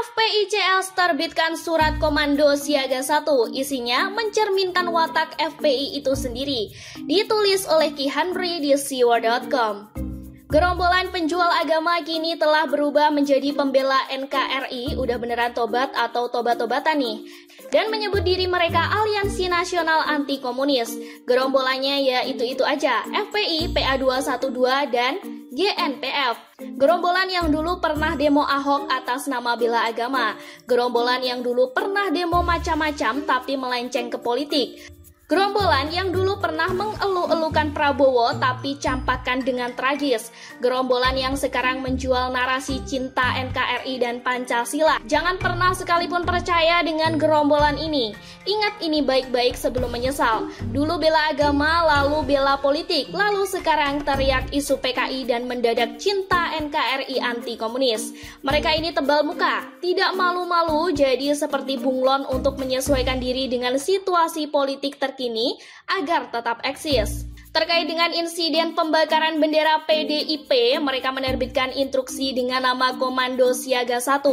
FPI-CS terbitkan surat komando siaga 1, isinya mencerminkan watak FPI itu sendiri, ditulis oleh Ki Henry di siwa.com. Gerombolan penjual agama kini telah berubah menjadi pembela NKRI, udah beneran tobat atau tobat-tobatan nih, dan menyebut diri mereka Aliansi Nasional Anti Komunis. Gerombolannya ya itu-itu aja, FPI, PA212, dan GNPF. Gerombolan yang dulu pernah demo Ahok atas nama bela agama. Gerombolan yang dulu pernah demo macam-macam tapi melenceng ke politik. Gerombolan yang dulu pernah mengeluh-elukan Prabowo tapi campakkan dengan tragis. Gerombolan yang sekarang menjual narasi cinta NKRI dan Pancasila. Jangan pernah sekalipun percaya dengan gerombolan ini. Ingat ini baik-baik sebelum menyesal. Dulu bela agama, lalu bela politik, lalu sekarang teriak isu PKI dan mendadak cinta NKRI anti komunis. Mereka ini tebal muka, tidak malu-malu jadi seperti bunglon untuk menyesuaikan diri dengan situasi politik terkini agar tetap eksis. Terkait dengan insiden pembakaran bendera PDIP, mereka menerbitkan instruksi dengan nama Komando Siaga 1.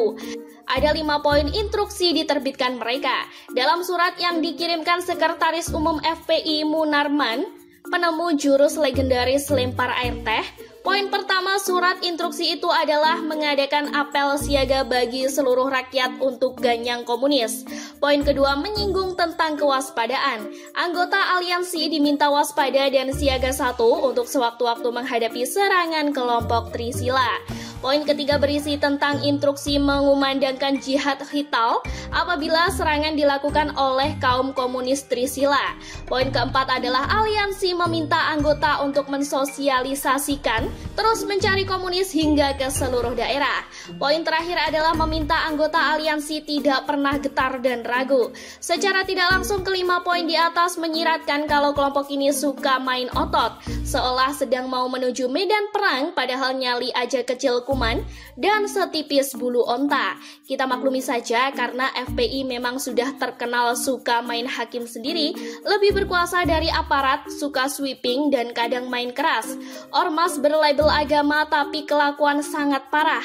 Ada 5 poin instruksi diterbitkan mereka. Dalam surat yang dikirimkan Sekretaris Umum FPI Munarman, penemu jurus legendaris lempar air teh, poin pertama surat instruksi itu adalah mengadakan apel siaga bagi seluruh rakyat untuk ganyang komunis. Poin kedua menyinggung tentang kewaspadaan. Anggota aliansi diminta waspada dan siaga 1 untuk sewaktu-waktu menghadapi serangan kelompok Trisila. Poin ketiga berisi tentang instruksi mengumandangkan jihad hital apabila serangan dilakukan oleh kaum komunis Trisila. Poin keempat adalah aliansi meminta anggota untuk mensosialisasikan terus mencari komunis hingga ke seluruh daerah. Poin terakhir adalah meminta anggota aliansi tidak pernah getar dan ragu. Secara tidak langsung kelima poin di atas menyiratkan kalau kelompok ini suka main otot, seolah sedang mau menuju medan perang padahal nyali aja kecil kuman dan setipis bulu onta. Kita maklumi saja karena FPI memang sudah terkenal suka main hakim sendiri, lebih berkuasa dari aparat, suka sweeping dan kadang main keras. Ormas berlabel agama tapi kelakuan sangat parah.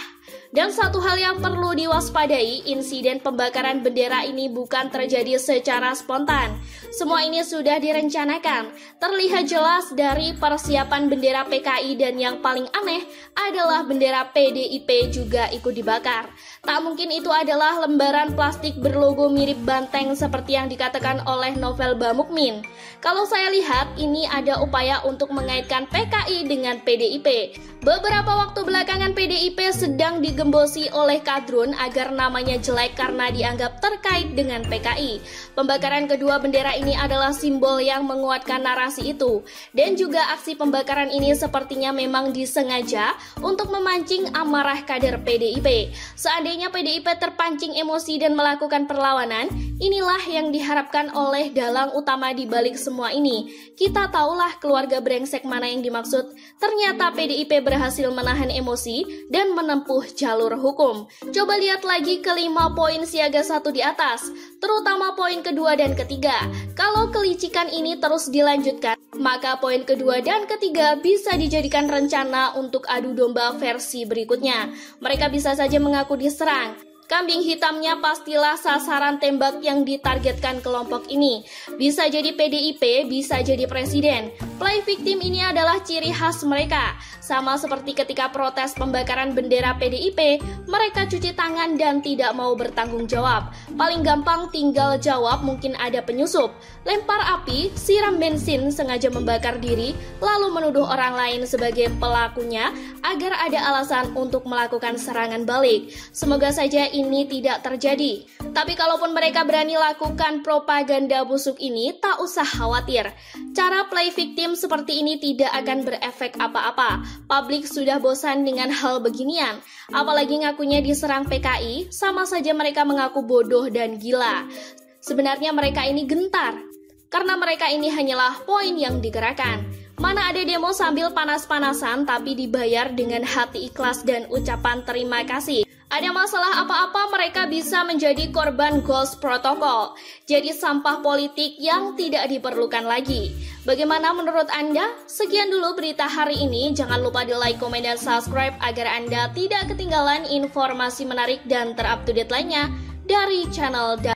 Dan satu hal yang perlu diwaspadai, insiden pembakaran bendera ini bukan terjadi secara spontan. Semua ini sudah direncanakan. Terlihat jelas dari persiapan bendera PKI dan yang paling aneh adalah bendera PDIP juga ikut dibakar. Tak mungkin itu adalah lembaran plastik berlogo mirip banteng seperti yang dikatakan oleh Novel Bamukmin. Kalau saya lihat ini ada upaya untuk mengaitkan PKI dengan PDIP. Beberapa waktu belakangan PDIP sedang digembosi oleh kadrun agar namanya jelek karena dianggap terkait dengan PKI. Pembakaran kedua bendera ini adalah simbol yang menguatkan narasi itu. Dan juga aksi pembakaran ini sepertinya memang disengaja untuk memancing amarah kader PDIP. Seandainya PDIP terpancing emosi dan melakukan perlawanan, inilah yang diharapkan oleh dalang utama di balik semua ini. Kita tahulah keluarga brengsek mana yang dimaksud. Ternyata PDIP berhasil menahan emosi dan menempuh jalur hukum. Coba lihat lagi kelima poin siaga 1 di atas, terutama poin kedua dan ketiga. Kalau kelicikan ini terus dilanjutkan, maka poin kedua dan ketiga bisa dijadikan rencana untuk adu domba versi berikutnya. Mereka bisa saja mengaku diserang. Kambing hitamnya pastilah sasaran tembak yang ditargetkan kelompok ini. Bisa jadi PDIP, bisa jadi presiden. Play victim ini adalah ciri khas mereka. Sama seperti ketika protes pembakaran bendera PDIP, mereka cuci tangan dan tidak mau bertanggung jawab. Paling gampang tinggal jawab mungkin ada penyusup. Lempar api, siram bensin, sengaja membakar diri, lalu menuduh orang lain sebagai pelakunya agar ada alasan untuk melakukan serangan balik. Semoga saja ini tidak terjadi. Tapi kalaupun mereka berani lakukan propaganda busuk ini, tak usah khawatir. Cara play victim seperti ini tidak akan berefek apa-apa. Publik sudah bosan dengan hal beginian. Apalagi ngakunya diserang PKI, sama saja mereka mengaku bodoh dan gila. Sebenarnya mereka ini gentar, karena mereka ini hanyalah poin yang digerakkan. Mana ada demo sambil panas-panasan tapi dibayar dengan hati ikhlas dan ucapan terima kasih. Ada masalah apa-apa mereka bisa menjadi korban ghost protokol, jadi sampah politik yang tidak diperlukan lagi. Bagaimana menurut Anda? Sekian dulu berita hari ini, jangan lupa di like, komen, dan subscribe agar Anda tidak ketinggalan informasi menarik dan terupdate lainnya dari channel